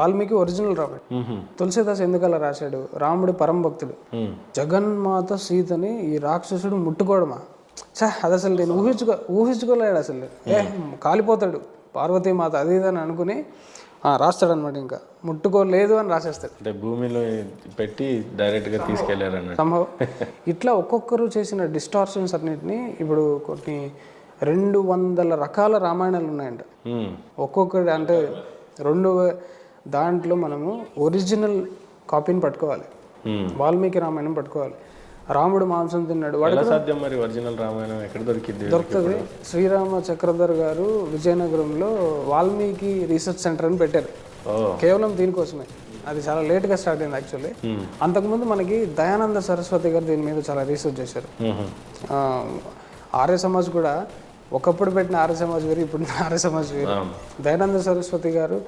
Valmiki original Ramayanam. Tulsidas ఎందుకు అలా రాశాడు? రాముడి పరమ భక్తుడు, జగన్మాత సీతని ఈ రాక్షసుడు ముట్టుకోవడమా, అది అసలు నేను ఊహించుకోలేడు అసలు. కాలిపోతాడు పార్వతీమాత అది ఇది అని అనుకుని రాస్తాడు అనమాట. ఇంకా ముట్టుకోలేదు అని రాసేస్తాడు, అంటే భూమిలో పెట్టి డైరెక్ట్గా తీసుకెళ్లారన్న సంభవం. ఇట్లా ఒక్కొక్కరు చేసిన డిస్టార్షన్స్ అన్నిటిని ఇప్పుడు కొన్ని 200 రకాల రామాయణాలు ఉన్నాయంట. ఒక్కొక్కటి అంటే దాంట్లో మనము ఒరిజినల్ కాపీని పట్టుకోవాలి, వాల్మీకి రామాయణం పట్టుకోవాలి. రాముడు మాంసం తిన్నాడు, వాడు సాధ్యం మరి ఒరిజినల్ రామాయణం ఎక్కడ దొరుకుతుంది. శ్రీరామ చక్రధర్ గారు విజయనగరంలో వాల్మీకి రీసెర్చ్ సెంటర్ అని పెట్టారు, కేవలం దీనికోసమే. అది చాలా లేట్గా స్టార్ట్ అయింది యాక్చువల్లీ. అంతకుముందు మనకి దయానంద సరస్వతి గారు దీని మీద చాలా రీసెర్చ్ చేశారు. ఆర్య సమాజ్ కూడా ఒకప్పుడు పెట్టిన ఆర్య సమాజ్ వేరు, ఇప్పుడు ఆర్య సమాజ్ వేరు. దయానంద సరస్వతి గారు